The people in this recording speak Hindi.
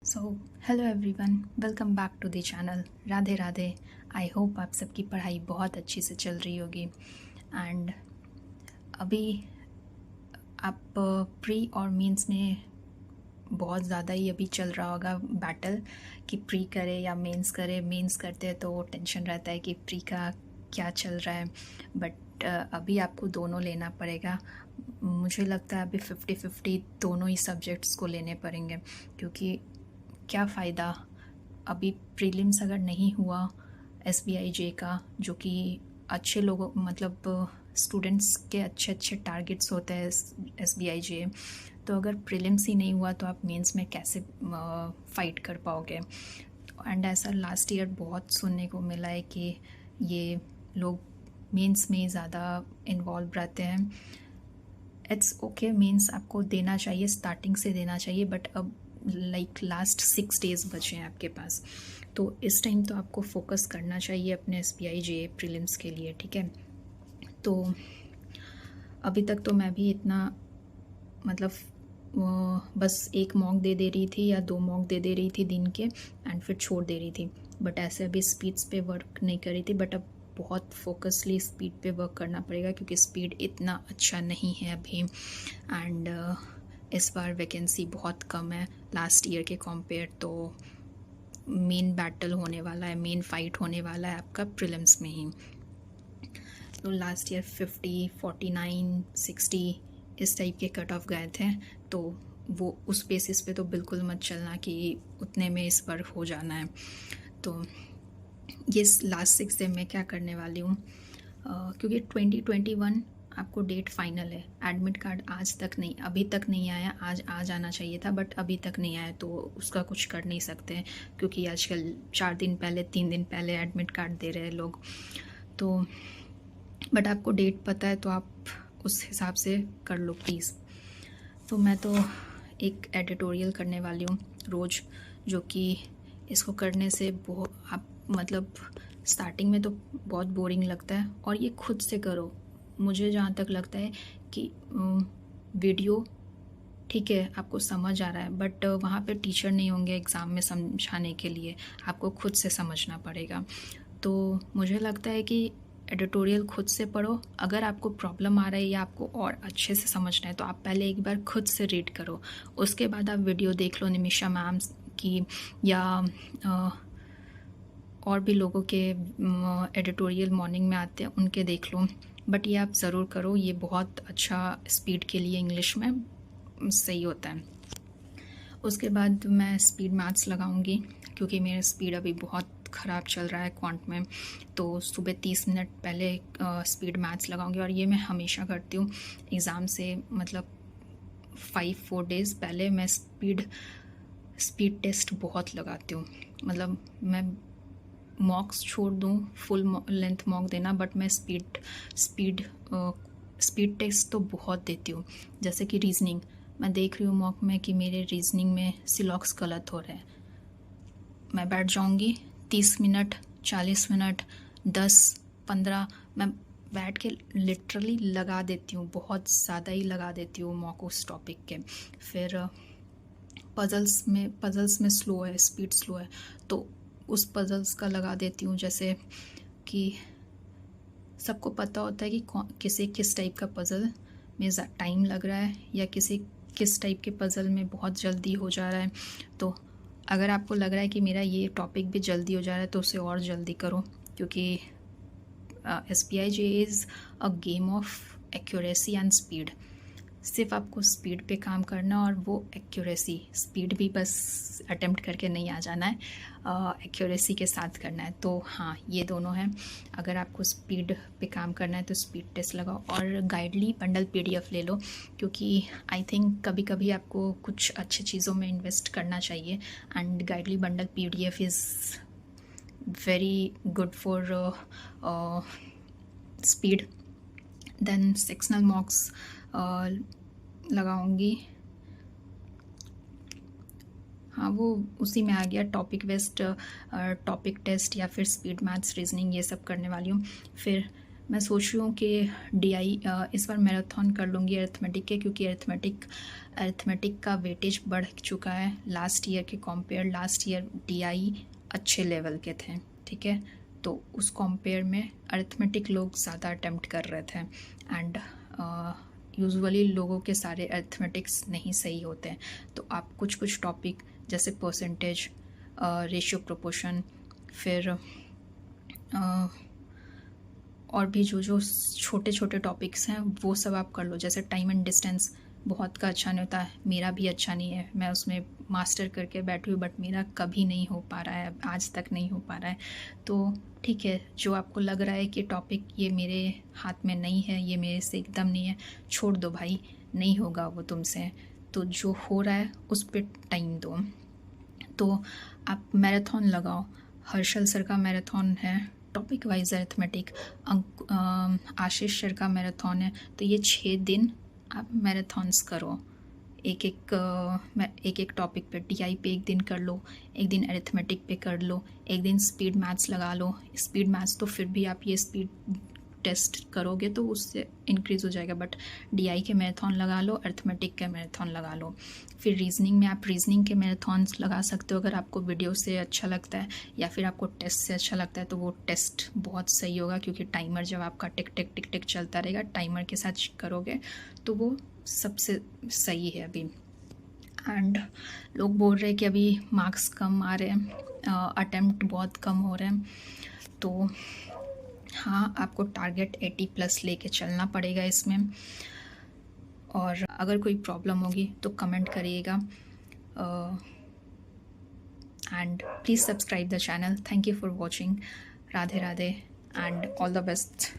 So hello everyone, welcome back to the channel. Radhe Radhe. I hope आप सबकी पढ़ाई बहुत अच्छी से चल रही होगी। एंड अभी आप प्री और मेंस में बहुत ज़्यादा ही अभी चल रहा होगा बैटल कि प्री करे या मेंस करे। मेंस करते हैं तो टेंशन रहता है कि प्री का क्या चल रहा है, बट अभी आपको दोनों लेना पड़ेगा। मुझे लगता है अभी 50-50 दोनों ही सब्जेक्ट्स को लेने पड़ेंगे, क्योंकि क्या फ़ायदा अभी प्रीलिम्स अगर नहीं हुआ SBIJ का, जो कि अच्छे लोगों मतलब स्टूडेंट्स के अच्छे अच्छे टारगेट्स होते हैं SBIJ, तो अगर प्रीलिम्स ही नहीं हुआ तो आप मेंस में कैसे फ़ाइट कर पाओगे। एंड ऐसा लास्ट ईयर बहुत सुनने को मिला है कि ये लोग मेंस में ज़्यादा इन्वॉल्व रहते हैं। इट्स ओके, मेंस आपको देना चाहिए, स्टार्टिंग से देना चाहिए, बट अब लाइक लास्ट 6 डेज़ बचे हैं आपके पास, तो इस टाइम तो आपको फोकस करना चाहिए अपने SBIJ प्रीलिम्स के लिए, ठीक है। तो अभी तक तो मैं भी इतना मतलब बस एक मॉक दे रही थी या 2 मॉक दे रही थी दिन के, एंड फिर छोड़ दे रही थी, बट ऐसे अभी स्पीड्स पे वर्क नहीं कर रही थी। बट अब बहुत फोकसली स्पीड पे वर्क करना पड़ेगा, क्योंकि स्पीड इतना अच्छा नहीं है अभी। एंड इस बार वैकेंसी बहुत कम है लास्ट ईयर के कंपेयर, तो मेन बैटल होने वाला है, मेन फाइट होने वाला है आपका प्रीलिम्स में ही। तो लास्ट ईयर 50, 49, 60 इस टाइप के कट ऑफ गए थे, तो वो उस बेसिस पे तो बिल्कुल मत चलना कि उतने में इस बार हो जाना है। तो ये लास्ट 6 डे में क्या करने वाली हूँ, क्योंकि 2021 आपको डेट फाइनल है। एडमिट कार्ड आज तक नहीं, अभी तक नहीं आया। आज आ जाना चाहिए था, बट अभी तक नहीं आया, तो उसका कुछ कर नहीं सकते, क्योंकि आजकल 4 दिन पहले 3 दिन पहले एडमिट कार्ड दे रहे हैं लोग। तो बट आपको डेट पता है तो आप उस हिसाब से कर लो प्लीज़। तो मैं तो एक एडिटोरियल करने वाली हूँ रोज़, जो कि इसको करने से बहुत आप मतलब स्टार्टिंग में तो बहुत बोरिंग लगता है, और ये खुद से करो। मुझे जहाँ तक लगता है कि वीडियो ठीक है आपको समझ आ रहा है, बट वहाँ पे टीचर नहीं होंगे एग्ज़ाम में समझाने के लिए, आपको खुद से समझना पड़ेगा। तो मुझे लगता है कि एडिटोरियल खुद से पढ़ो। अगर आपको प्रॉब्लम आ रहा है या आपको और अच्छे से समझना है, तो आप पहले एक बार खुद से रीड करो, उसके बाद आप वीडियो देख लो निमिषा मैम की, या और भी लोगों के एडिटोरियल मॉर्निंग में आते हैं, उनके देख लो। बट ये आप ज़रूर करो, ये बहुत अच्छा स्पीड के लिए इंग्लिश में सही होता है। उसके बाद मैं स्पीड मैथ्स लगाऊंगी, क्योंकि मेरा स्पीड अभी बहुत ख़राब चल रहा है क्वांट में, तो सुबह 30 मिनट पहले स्पीड मैथ्स लगाऊंगी। और ये मैं हमेशा करती हूँ एग्ज़ाम से मतलब 5-4 डेज़ पहले मैं स्पीड टेस्ट बहुत लगाती हूँ। मतलब मैं मॉक्स छोड़ दूँ, फुल लेंथ मॉक देना, बट मैं स्पीड टेस्ट तो बहुत देती हूँ। जैसे कि रीजनिंग, मैं देख रही हूँ मॉक में कि मेरे रीजनिंग में सिलॉक्स गलत हो रहे हैं, मैं बैठ जाऊँगी 30 मिनट, 40 मिनट, 10-15 मैं बैठ के लिटरली लगा देती हूँ, बहुत ज़्यादा ही लगा देती हूँ मॉक उस टॉपिक के। फिर पजल्स में स्लो है, स्पीड स्लो है, तो उस पजल्स का लगा देती हूँ। जैसे कि सबको पता होता है कि किस टाइप का पज़ल में टाइम लग रहा है, या किस टाइप के पज़ल में बहुत जल्दी हो जा रहा है। तो अगर आपको लग रहा है कि मेरा ये टॉपिक भी जल्दी हो जा रहा है, तो उसे और जल्दी करो, क्योंकि SBIJ is a game of accuracy and speed. सिर्फ आपको स्पीड पे काम करना, और वो एक्यूरेसी, स्पीड भी बस अटेम्प्ट करके नहीं आ जाना है, एक्यूरेसी के साथ करना है। तो हाँ, ये दोनों हैं। अगर आपको स्पीड पे काम करना है तो स्पीड टेस्ट लगाओ, और गाइडली बंडल PDF ले लो, क्योंकि आई थिंक कभी कभी आपको कुछ अच्छी चीज़ों में इन्वेस्ट करना चाहिए, and Guidely bundle PDF is very good for speed. Then sectional mocks लगाऊंगी। हाँ, वो उसी में आ गया, टॉपिक वेस्ट टॉपिक टेस्ट, या फिर स्पीड मैथ्स, रीजनिंग, ये सब करने वाली हूँ। फिर मैं सोच रही हूँ कि DI इस बार मैराथन कर लूँगी अरिथमेटिक के, क्योंकि अरिथमेटिक का वेटेज बढ़ चुका है लास्ट ईयर के कंपेयर। लास्ट ईयर DI अच्छे लेवल के थे, ठीक है, तो उस कंपेयर में अरिथमेटिक लोग ज़्यादा अटेम्प्ट कर रहे थे। एंड यूजुअली लोगों के सारे अरिथमेटिक्स नहीं सही होते हैं, तो आप कुछ टॉपिक जैसे परसेंटेज, रेशियो, प्रोपोर्शन, फिर और भी जो छोटे छोटे टॉपिक्स हैं वो सब आप कर लो। जैसे टाइम एंड डिस्टेंस बहुत का अच्छा नहीं होता है, मेरा भी अच्छा नहीं है, मैं उसमें मास्टर करके बैठी हूँ, बट मेरा कभी नहीं हो पा रहा है, आज तक नहीं हो पा रहा है। तो ठीक है, जो आपको लग रहा है कि टॉपिक ये मेरे हाथ में नहीं है, ये मेरे से एकदम नहीं है, छोड़ दो भाई, नहीं होगा वो तुमसे। तो जो हो रहा है उस पर टाइम दो। तो आप मैराथन लगाओ, हर्षल सर का मैराथन है टॉपिक वाइज अरिथमेटिक, आशीष सर का मैराथन है, तो ये 6 दिन आप मैराथन्स करो। एक एक टॉपिक पे, DI पे एक दिन कर लो, एक दिन अरिथमेटिक पे कर लो, एक दिन स्पीड मैथ्स लगा लो। स्पीड मैथ्स तो फिर भी आप ये स्पीड टेस्ट करोगे तो उससे इंक्रीज़ हो जाएगा, बट DI के मैराथन लगा लो, अरिथमेटिक के मैराथन लगा लो। फिर रीजनिंग में आप रीजनिंग के मैराथन्स लगा सकते हो अगर आपको वीडियो से अच्छा लगता है, या फिर आपको टेस्ट से अच्छा लगता है तो वो टेस्ट बहुत सही होगा, क्योंकि टाइमर जब आपका टिक टिक टिक टिक चलता रहेगा, टाइमर के साथ करोगे तो वो सबसे सही है अभी। एंड लोग बोल रहे हैं कि अभी मार्क्स कम आ रहे हैं, अटेम्प्ट बहुत कम हो रहे हैं, तो हाँ, आपको टारगेट 80+ लेके चलना पड़ेगा इसमें। और अगर कोई प्रॉब्लम होगी तो कमेंट करिएगा, and please subscribe the channel. Thank you for watching. Radhe Radhe and all the best.